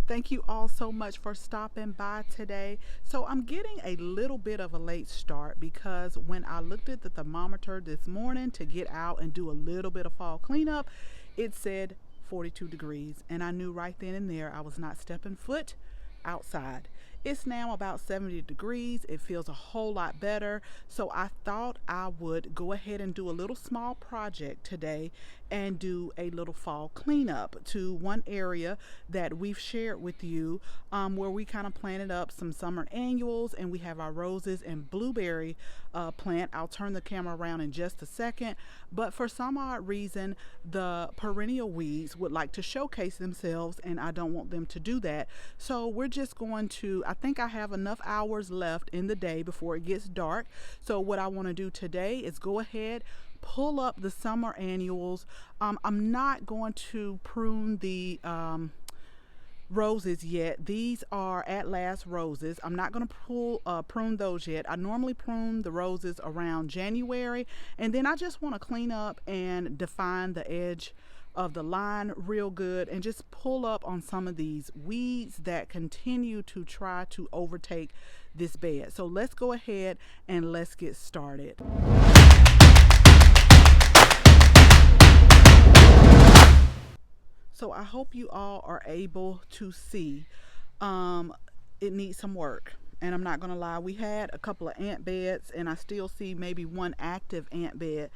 Thank you all so much for stopping by today. So I'm getting a little bit of a late start because when I looked at the thermometer this morning to get out and do a little bit of fall cleanup, it said 42 degrees, and I knew right then and there I was not stepping foot outside. It's now about 70 degrees. It feels a whole lot better. So I thought I would go ahead and do a little small project today and do a little fall cleanup to one area that we've shared with you, where we kind of planted up some summer annuals, and we have our roses and blueberry plant. I'll turn the camera around in just a second, but for some odd reason the perennial weeds would like to showcase themselves, and I don't want them to do that. So we're just going to, I think I have enough hours left in the day before it gets dark. So what I want to do today is go ahead, pull up the summer annuals. I'm not going to prune the roses yet. These are at last roses. I'm not going to prune those yet. I normally prune the roses around January, and then I just want to clean up and define the edge of the line real good and just pull up on some of these weeds that continue to try to overtake this bed. So let's go ahead and let's get started. So I hope you all are able to see it needs some work. And I'm not gonna lie, we had a couple of ant beds, and I still see maybe one active ant bed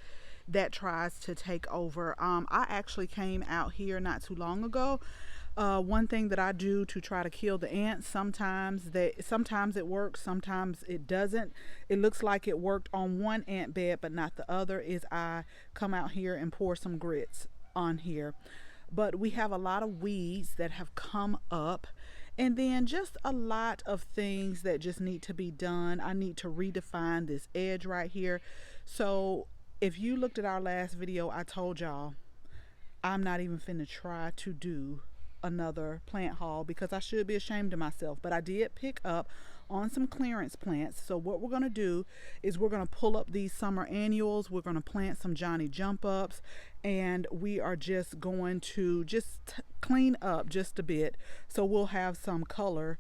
that tries to take over. I actually came out here not too long ago. One thing that I do to try to kill the ants, sometimes it works, sometimes it doesn't. It looks like it worked on one ant bed but not the other, is I come out here and pour some grits on here. But we have a lot of weeds that have come up, and then just a lot of things that just need to be done. I need to redefine this edge right here. So if you looked at our last video, I told y'all I'm not even finna try to do another plant haul because I should be ashamed of myself, but I did pick up on some clearance plants. So what we're going to do is we're going to pull up these summer annuals, we're going to plant some Johnny jump ups, and we are just going to clean up just a bit so we'll have some color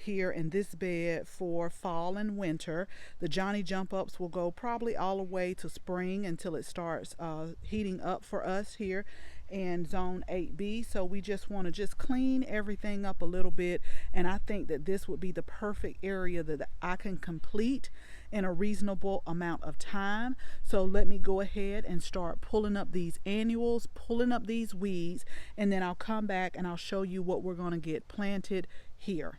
here in this bed for fall and winter. The Johnny jump ups will go probably all the way to spring until it starts heating up for us here in zone 8B. So we just want to clean everything up a little bit, and I think that this would be the perfect area that I can complete in a reasonable amount of time. So let me go ahead and start pulling up these annuals, pulling up these weeds, and then I'll come back and I'll show you what we're going to get planted here.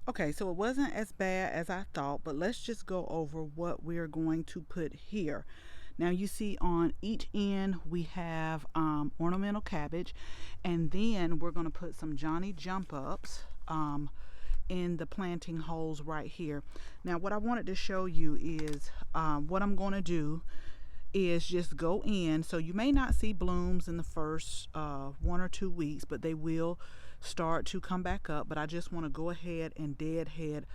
Okay, so it wasn't as bad as I thought, but let's just go over what we're going to put here. Now you see on each end we have ornamental cabbage, and then we're going to put some Johnny jump ups in the planting holes right here. Now what I wanted to show you is what I'm going to do is just go in. So you may not see blooms in the first 1 or 2 weeks, but they will start to come back up. But I just want to go ahead and deadhead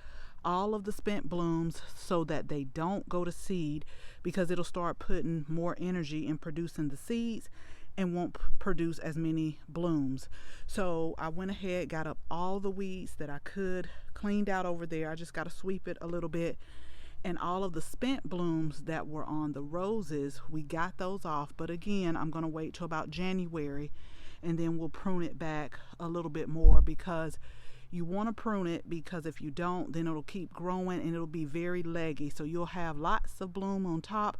all of the spent blooms so that they don't go to seed, because it'll start putting more energy in producing the seeds and won't produce as many blooms. So I went ahead, got up all the weeds that I could, cleaned out over there. I just got to sweep it a little bit, and all of the spent blooms that were on the roses, we got those off. But again, I'm going to wait till about January, and then we'll prune it back a little bit more, because you want to prune it, because if you don't, then it'll keep growing and it'll be very leggy. So you'll have lots of bloom on top,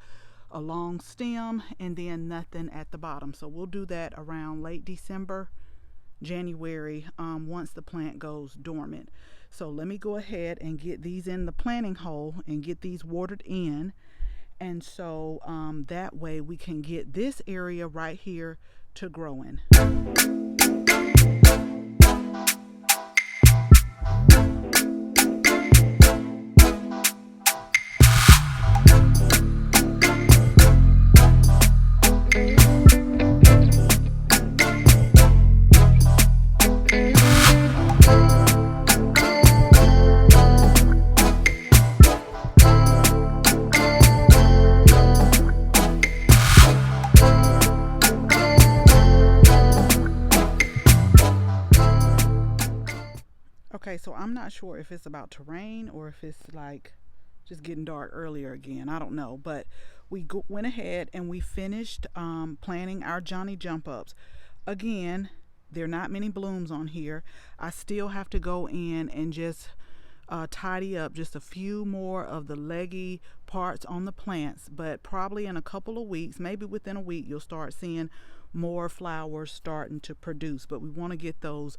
a long stem, and then nothing at the bottom. So we'll do that around late December, January once the plant goes dormant. So let me go ahead and get these in the planting hole and get these watered in. And so that way we can get this area right here to growing. Okay, so I'm not sure if it's about to rain or if it's like just getting dark earlier again. I don't know, but we went ahead and we finished planting our Johnny Jump Ups. Again, there are not many blooms on here. I still have to go in and just tidy up just a few more of the leggy parts on the plants, but probably in a couple of weeks, maybe within a week, you'll start seeing more flowers starting to produce. But we want to get those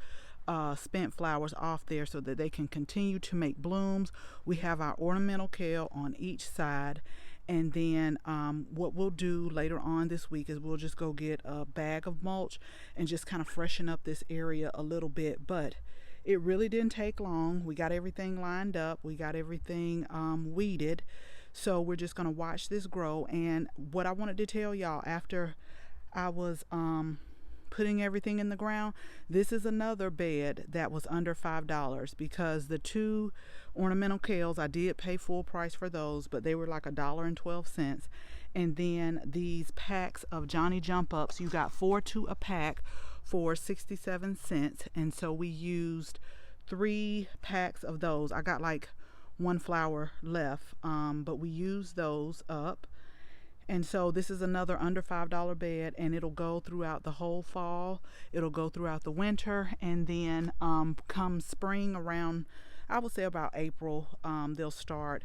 spent flowers off there so that they can continue to make blooms. We have our ornamental kale on each side, and then what we'll do later on this week is we'll just go get a bag of mulch and just kind of freshen up this area a little bit. But it really didn't take long. We got everything lined up, we got everything weeded, so we're just going to watch this grow. And what I wanted to tell y'all, after I was putting everything in the ground, this is another bed that was under $5, because the two ornamental kales, I did pay full price for those, but they were like $1.12. And then these packs of Johnny Jump Ups, you got 4 to a pack for 67 cents. And so we used 3 packs of those. I got like 1 flower left, but we used those up. And so this is another under $5 bed, and it'll go throughout the whole fall. It'll go throughout the winter, and then come spring around, I would say about April, it'll start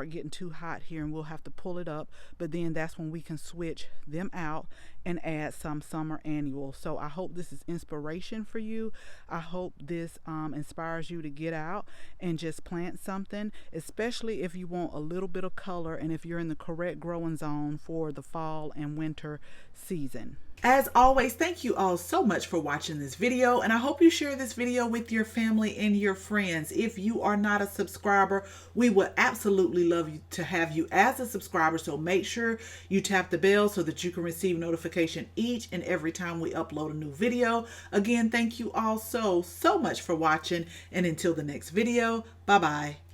getting too hot here, and we'll have to pull it up. But then that's when we can switch them out and add some summer annual. So I hope this is inspiration for you. I hope this inspires you to get out and just plant something, especially if you want a little bit of color and if you're in the correct growing zone for the fall and winter season. As always, thank you all so much for watching this video, and I hope you share this video with your family and your friends. If you are not a subscriber, we would absolutely love you to have you as a subscriber, so make sure you tap the bell so that you can receive notification each and every time we upload a new video. Again, thank you all so much for watching, and until the next video, bye-bye.